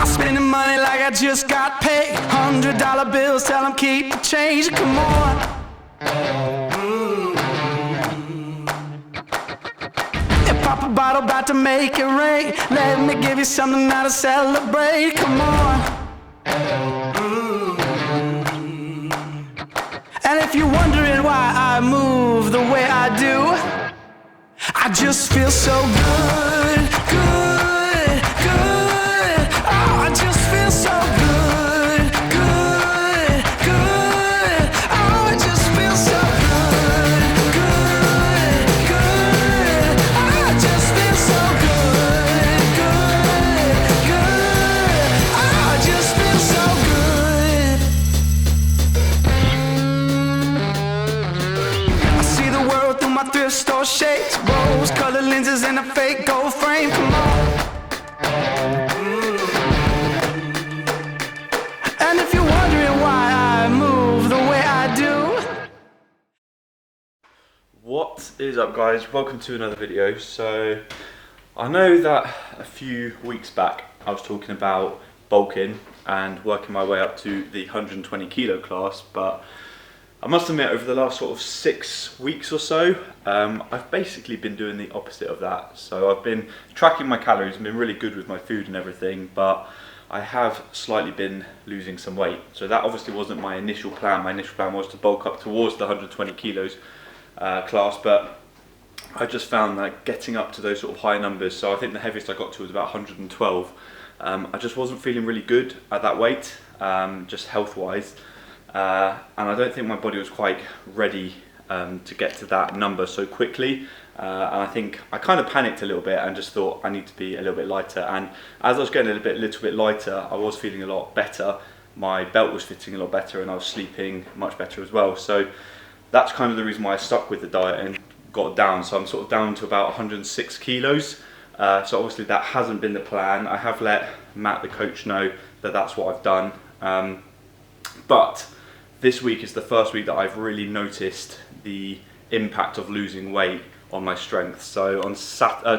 Spending money like I just got paid. $100 bills, tell them keep the change. Come on. Pop a bottle, about to make it rain. Let me give you something now to celebrate. Come on. And if you're wondering why I move the way I do, I just feel so good, good, good. Oh, I just feel so good, good, good. Oh, I just feel so good, good, good. Oh, I just feel so good, good, good. Oh, I just feel so good. I see the world through my thrift store shades, rose-colored lenses and a fake gold frame. Come on. And if you're wondering why I move the way I do. What is up, guys? Welcome to another video. So I know that a few weeks back I was talking about bulking and working my way up to the 120 kilo class, but I must admit over the last sort of 6 weeks or so, I've basically been doing the opposite of that. So I've been tracking my calories and been really good with my food and everything, but I have slightly been losing some weight. So that obviously wasn't my initial plan. My initial plan was to bulk up towards the 120 kilos class, but I just found that getting up to those sort of high numbers, so I think the heaviest I got to was about 112, I just wasn't feeling really good at that weight, just health-wise. And I don't think my body was quite ready to get to that number so quickly, and I think I kind of panicked a little bit and just thought I need to be a little bit lighter. And as I was getting a little bit lighter, I was feeling a lot better. My belt was fitting a lot better and I was sleeping much better as well. So that's kind of the reason why I stuck with the diet and got down. So I'm sort of down to about 106 kilos. So obviously that hasn't been the plan. I have let Matt, the coach, know that that's what I've done. But this week is the first week that I've really noticed the impact of losing weight on my strength. So on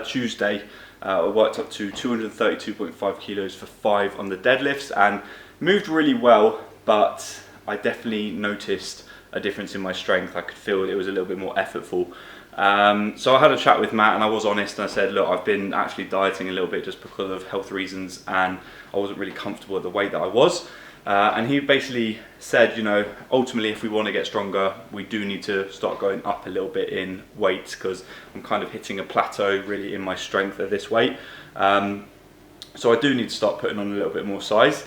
Tuesday, I worked up to 232.5 kilos for 5 on the deadlifts and moved really well, but I definitely noticed a difference in my strength. I could feel it was a little bit more effortful. So I had a chat with Matt and I was honest and I said, look, I've been actually dieting a little bit just because of health reasons and I wasn't really comfortable at the weight that I was. And he basically said, you know, ultimately if we want to get stronger, we do need to start going up a little bit in weight because I'm kind of hitting a plateau really in my strength at this weight. So I do need to start putting on a little bit more size.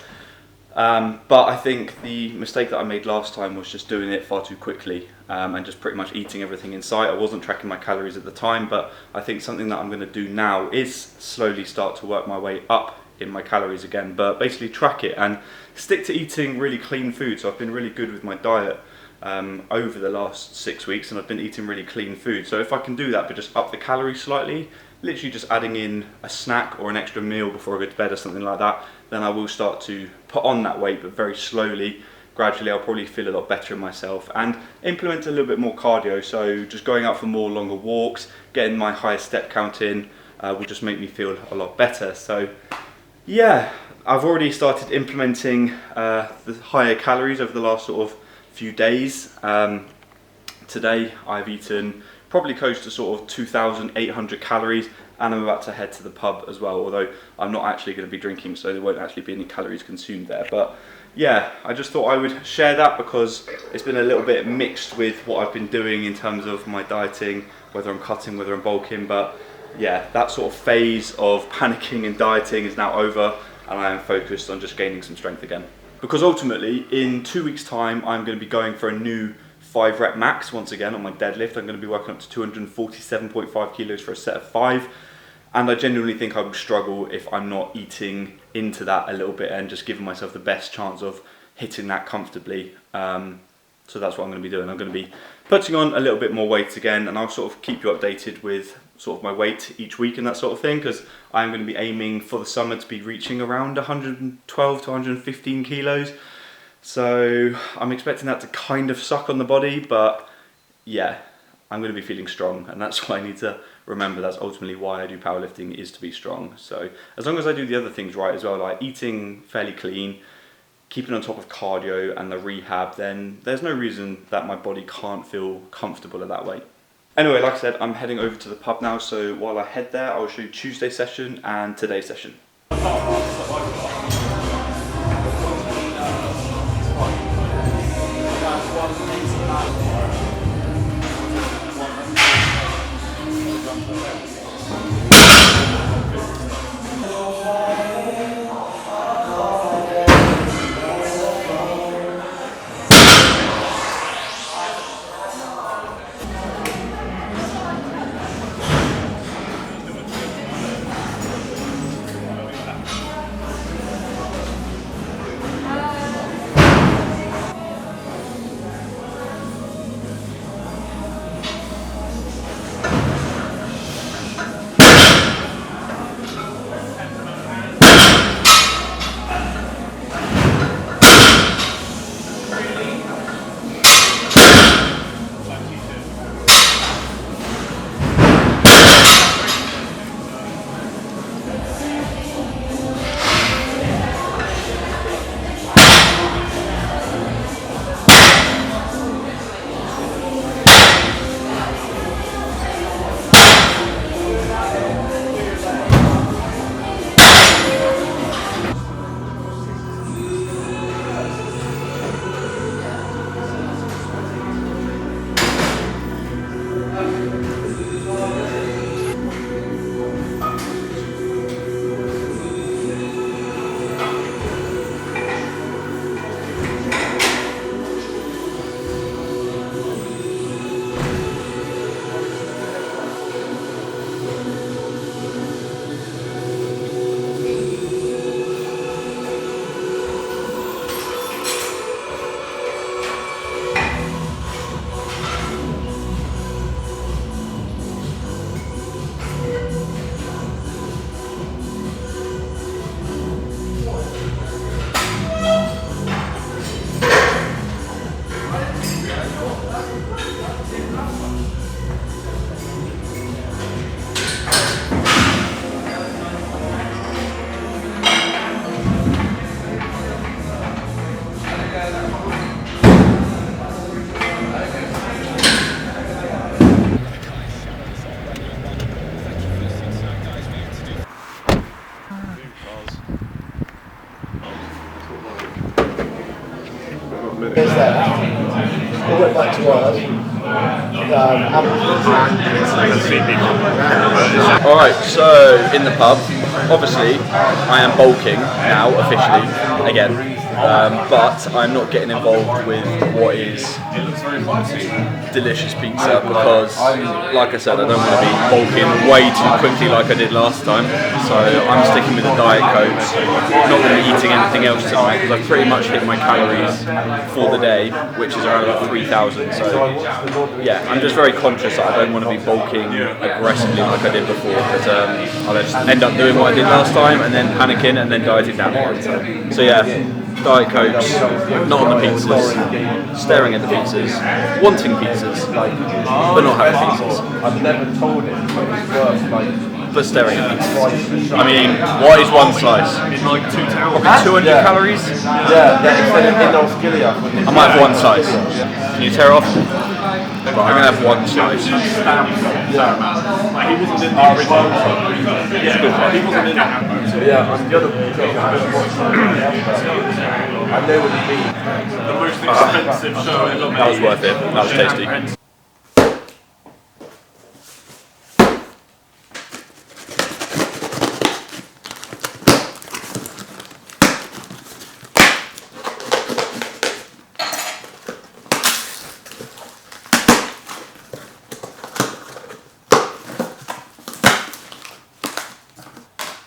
But I think the mistake that I made last time was just doing it far too quickly and just pretty much eating everything in sight. I wasn't tracking my calories at the time, but I think something that I'm going to do now is slowly start to work my way up in my calories again, but basically track it and stick to eating really clean food. So I've been really good with my diet over the last 6 weeks and I've been eating really clean food. So if I can do that but just up the calories slightly, literally just adding in a snack or an extra meal before I go to bed or something like that, then I will start to put on that weight, but very slowly. Gradually I'll probably feel a lot better in myself and implement a little bit more cardio. So just going out for more longer walks, getting my highest step count in will just make me feel a lot better. So yeah, I've already started implementing the higher calories over the last sort of few days. Today I've eaten probably close to sort of 2,800 calories and I'm about to head to the pub as well, although I'm not actually going to be drinking, so there won't actually be any calories consumed there. But yeah, I just thought I would share that because it's been a little bit mixed with what I've been doing in terms of my dieting, whether I'm cutting, whether I'm bulking. But yeah, that sort of phase of panicking and dieting is now over and I am focused on just gaining some strength again. Because ultimately, in 2 weeks' time, I'm going to be going for a new 5 rep max once again on my deadlift. I'm going to be working up to 247.5 kilos for a set of 5. And I genuinely think I would struggle if I'm not eating into that a little bit and just giving myself the best chance of hitting that comfortably. So that's what I'm going to be doing. I'm going to be putting on a little bit more weight again, and I'll sort of keep you updated with sort of my weight each week and that sort of thing, because I'm going to be aiming for the summer to be reaching around 112 to 115 kilos. So I'm expecting that to kind of suck on the body, but yeah, I'm going to be feeling strong, and that's what I need to remember that's ultimately why I do powerlifting, is to be strong. So as long as I do the other things right as well, like eating fairly clean, keeping on top of cardio and the rehab, then there's no reason that my body can't feel comfortable at that weight. Anyway, like I said, I'm heading over to the pub now, so while I head there, I'll show you Tuesday's session and today's session. They went back to work. Alright, so in the pub, obviously I am bulking now officially again, but I'm not getting involved with what is delicious pizza because, like I said, I don't want to be bulking way too quickly like I did last time, so I'm sticking with the Diet Coke, not going to be eating anything else tonight because I've pretty much hit my calories for the day, which is around about 3,000, so yeah, I'm just very conscious that I don't want to be bulking aggressively like I did before, because I'll just end up doing what I did last time and then panicking and then dieting down again. So yeah, Diet Cokes, not on the pizzas, staring at the pizzas, wanting pizzas, but not having pizzas. I've never told him, but staring at pizzas. I mean, what is one slice? In like 2 towels. Probably 200 calories? Yeah, I might have one slice. Can you tear off? But I'm going to have one slice. Like he wasn't in the original. Yeah, he wasn't in that. Yeah, I'm the other I know what you mean. The most expensive show ever made. That was worth it. That was tasty.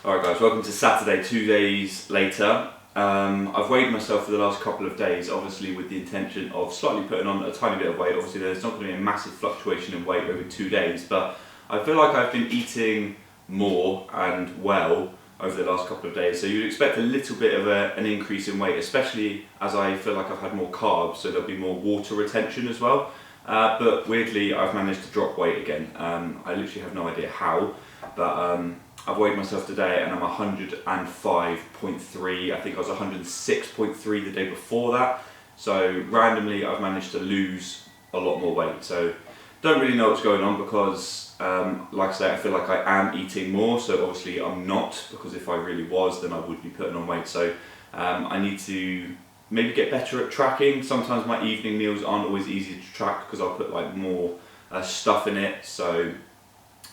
Alright guys, welcome to Saturday, 2 days later. I've weighed myself for the last couple of days, obviously with the intention of slightly putting on a tiny bit of weight. Obviously there's not going to be a massive fluctuation in weight over 2 days, but I feel like I've been eating more and well over the last couple of days, so you'd expect a little bit of an increase in weight, especially as I feel like I've had more carbs, so there'll be more water retention as well. but weirdly I've managed to drop weight again. I literally have no idea how, but I've weighed myself today and I'm 105.3. I think I was 106.3 the day before that. So randomly I've managed to lose a lot more weight. So don't really know what's going on because like I say, I feel like I am eating more. So obviously I'm not, because if I really was, then I would be putting on weight. So I need to maybe get better at tracking. Sometimes my evening meals aren't always easy to track because I'll put like more stuff in it. So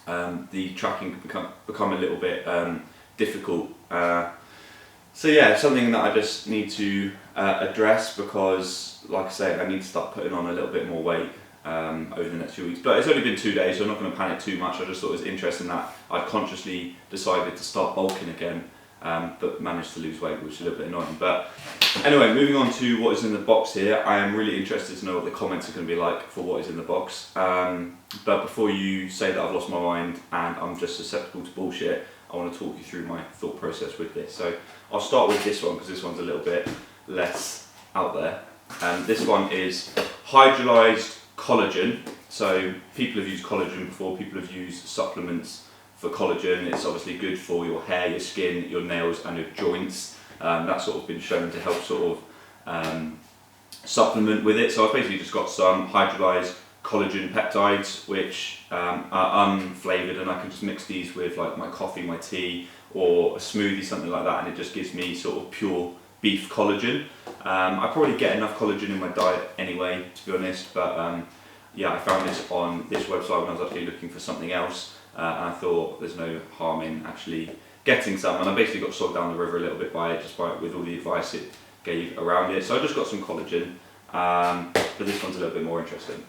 the tracking can become a little bit difficult. So yeah, something that I just need to address because, like I say, I need to start putting on a little bit more weight over the next few weeks. But it's only been 2 days, so I'm not going to panic too much. I just thought it was interesting that I'd consciously decided to start bulking again, but managed to lose weight, which is a little bit annoying. But anyway, moving on to what is in the box here. I am really interested to know what the comments are going to be like for what is in the box. But before you say that I've lost my mind and I'm just susceptible to bullshit, I want to talk you through my thought process with this. So I'll start with this one because this one's a little bit less out there. This one is hydrolyzed collagen. So people have used collagen before, people have used supplements for collagen. It's obviously good for your hair, your skin, your nails and your joints. That's sort of been shown to help sort of supplement with it. So I've basically just got some hydrolyzed collagen peptides which are unflavoured, and I can just mix these with like my coffee, my tea or a smoothie, something like that, and it just gives me sort of pure beef collagen. I probably get enough collagen in my diet anyway, to be honest, but yeah, I found this on this website when I was actually looking for something else, and I thought there's no harm in actually getting some, and I basically got sold down the river a little bit by it, just with all the advice it gave around it. So I just got some collagen, but this one's a little bit more interesting.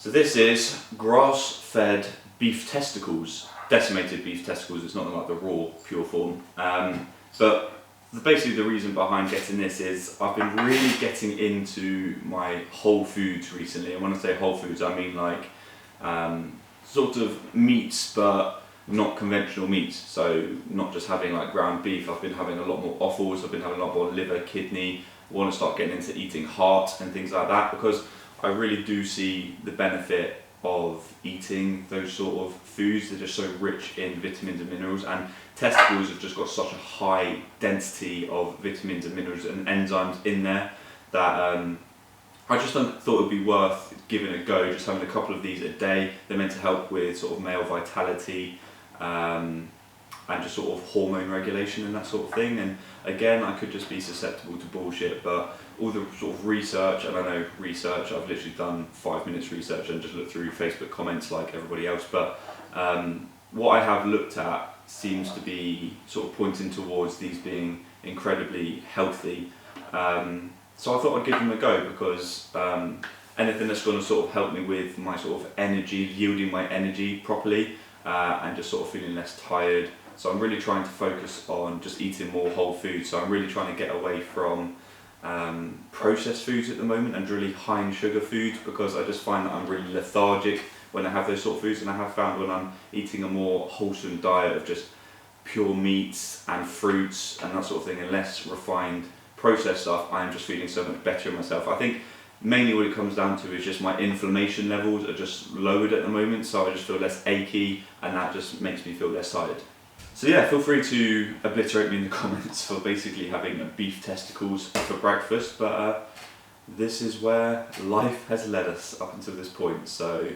So this is grass-fed beef testicles, decimated beef testicles. It's not like the raw, pure form. But basically the reason behind getting this is I've been really getting into my whole foods recently. And when I say whole foods, I mean like sort of meats, but not conventional meats. So not just having like ground beef. I've been having a lot more offals. I've been having a lot more liver, kidney. I want to start getting into eating heart and things like that because I really do see the benefit of eating those sort of foods. They're just so rich in vitamins and minerals, and testicles have just got such a high density of vitamins and minerals and enzymes in there that I just thought it would be worth giving a go, just having a couple of these a day. They're meant to help with sort of male vitality and just sort of hormone regulation and that sort of thing. And again, I could just be susceptible to bullshit, but all the sort of research, and I know research, I've literally done 5 minutes research and just looked through Facebook comments like everybody else, but what I have looked at seems to be sort of pointing towards these being incredibly healthy. So I thought I'd give them a go because anything that's going to sort of help me with my sort of energy, yielding my energy properly and just sort of feeling less tired. So I'm really trying to focus on just eating more whole food. So I'm really trying to get away from processed foods at the moment and really high in sugar foods, because I just find that I'm really lethargic when I have those sort of foods, and I have found when I'm eating a more wholesome diet of just pure meats and fruits and that sort of thing and less refined processed stuff, I'm just feeling so much better in myself. I think mainly what it comes down to is just my inflammation levels are just lowered at the moment, so I just feel less achy and that just makes me feel less tired. So yeah, feel free to obliterate me in the comments for basically having beef testicles for breakfast, but this is where life has led us up until this point. So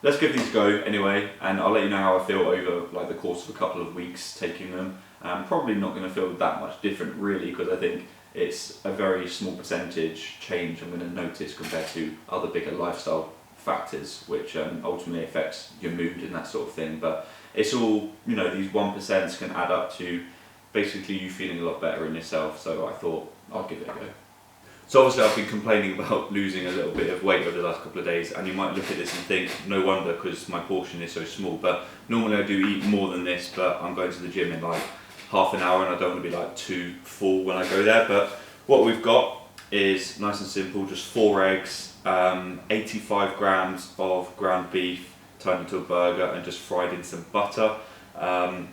let's give these a go anyway, and I'll let you know how I feel over like the course of a couple of weeks taking them. Probably not going to feel that much different really, because I think it's a very small percentage change I'm going to notice compared to other bigger lifestyle factors, which ultimately affects your mood and that sort of thing. But it's all, you know, these 1% can add up to basically you feeling a lot better in yourself. So I thought I'll give it a go. So obviously I've been complaining about losing a little bit of weight over the last couple of days, and you might look at this and think, no wonder, because my portion is so small. But normally I do eat more than this, but I'm going to the gym in like half an hour and I don't want to be like too full when I go there. But what we've got is nice and simple, just 4 eggs, 85 grams of ground beef turned into a burger and just fried in some butter. And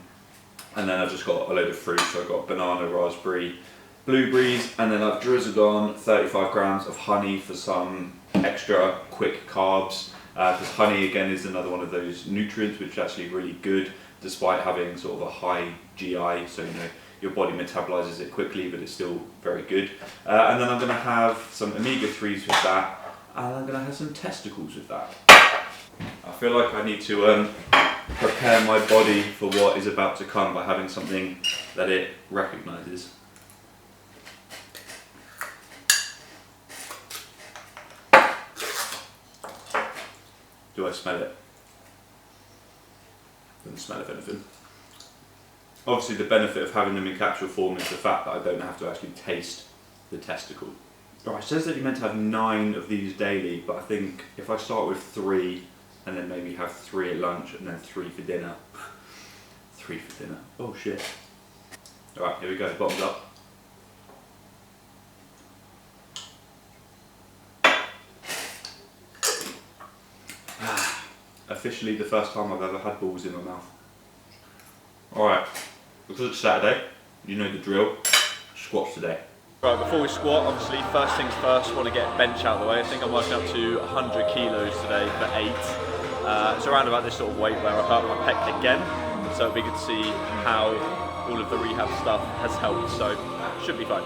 then I've just got a load of fruit, so I've got banana, raspberry, blueberries, and then I've drizzled on 35 grams of honey for some extra quick carbs, because honey again is another one of those nutrients which is actually really good despite having sort of a high GI, so you know your body metabolizes it quickly, but it's still very good. And then I'm going to have some omega-3s with that, and I'm going to have some testicles with that. I feel like I need to prepare my body for what is about to come by having something that it recognizes. Do I smell it? Doesn't smell of anything. Obviously the benefit of having them in capsule form is the fact that I don't have to actually taste the testicle. Right, it says that you're meant to have 9 of these daily, but I think if I start with 3 and then maybe have 3 at lunch and then 3 for dinner. 3 for dinner. Oh shit. Alright, here we go, bottoms up. Officially the first time I've ever had balls in my mouth. Alright, because it's Saturday, you know the drill, squats today. Right, before we squat, obviously, first things first, want to get bench out of the way. I think I'm working up to 100 kilos today for 8. It's around about this sort of weight where I hurt my pec again, so it'll be good to see how all of the rehab stuff has helped, so should be fine.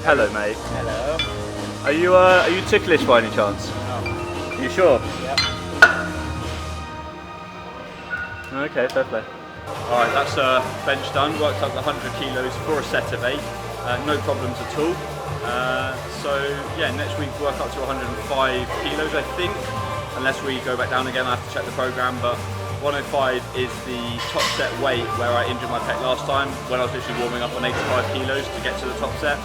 Hello, mate. Hello. Are you ticklish by any chance? No. You sure? Yep. Okay, fair play. Alright, that's bench done. Worked up the 100 kilos for a set of 8. No problems at all. So yeah, next week work up to 105 kilos, I think. Unless we go back down again, I have to check the program. But 105 is the top set weight where I injured my pec last time, when I was literally warming up on 85 kilos to get to the top set.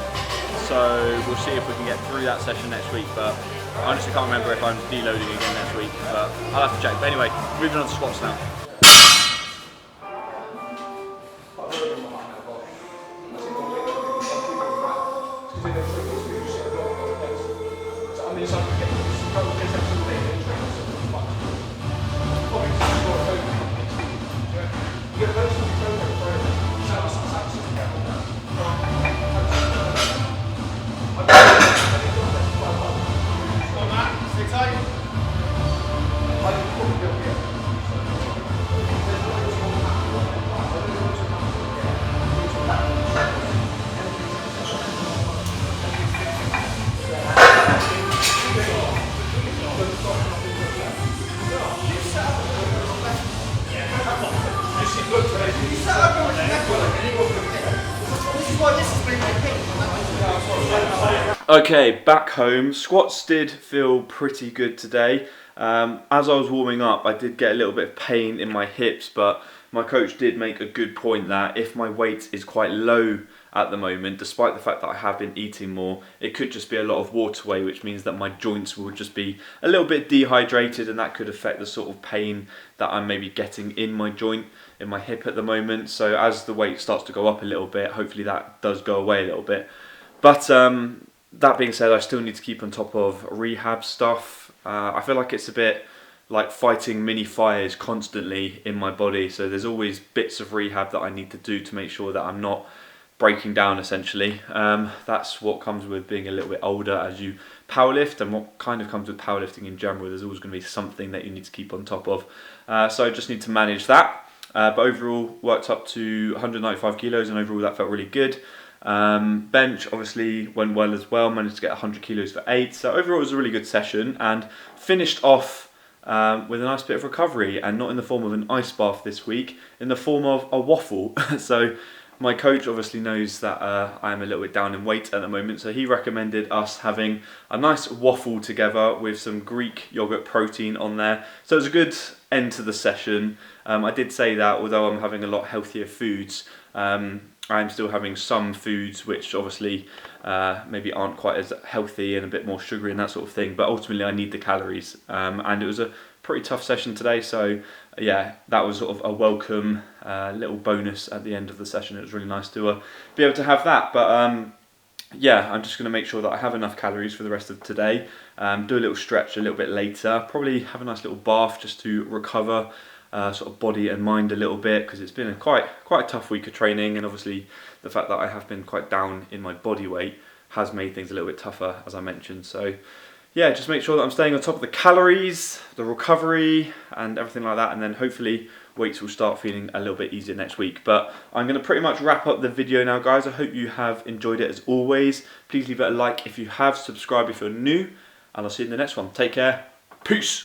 So we'll see if we can get through that session next week, but I honestly can't remember if I'm deloading again next week, but I'll have to check. But anyway, moving on to squats now. Okay, back home. Squats did feel pretty good today. As I was warming up, I did get a little bit of pain in my hips, but my coach did make a good point that if my weight is quite low at the moment, despite the fact that I have been eating more, it could just be a lot of water weight, which means that my joints will just be a little bit dehydrated, and that could affect the sort of pain that I'm maybe getting in my joint, in my hip at the moment. So as the weight starts to go up a little bit, hopefully that does go away a little bit. But that being said, I still need to keep on top of rehab stuff. I feel like it's a bit like fighting mini fires constantly in my body, so there's always bits of rehab that I need to do to make sure that I'm not breaking down, essentially. That's what comes with being a little bit older as you powerlift, and what kind of comes with powerlifting in general. There's always going to be something that you need to keep on top of, so I just need to manage that. But overall worked up to 195 kilos, and overall that felt really good. Bench obviously went well as well, managed to get 100 kilos for 8, so overall it was a really good session, and finished off with a nice bit of recovery, and not in the form of an ice bath this week, in the form of a waffle. So my coach obviously knows that I am a little bit down in weight at the moment, so he recommended us having a nice waffle together with some Greek yogurt protein on there. So it was a good end to the session. I did say that although I'm having a lot healthier foods, I'm still having some foods which obviously maybe aren't quite as healthy and a bit more sugary and that sort of thing, but ultimately I need the calories. And it was a pretty tough session today, so yeah, that was sort of a welcome little bonus at the end of the session. It was really nice to be able to have that. But yeah, I'm just going to make sure that I have enough calories for the rest of today, do a little stretch a little bit later, probably have a nice little bath just to recover sort of body and mind a little bit, because it's been a quite a tough week of training, and obviously the fact that I have been quite down in my body weight has made things a little bit tougher, as I mentioned. So yeah, just make sure that I'm staying on top of the calories, the recovery and everything like that, and then hopefully weights will start feeling a little bit easier next week. But I'm going to pretty much wrap up the video now, guys. I hope you have enjoyed it as always. Please leave it a like if you have, subscribe if you're new, and I'll see you in the next one. Take care. Peace.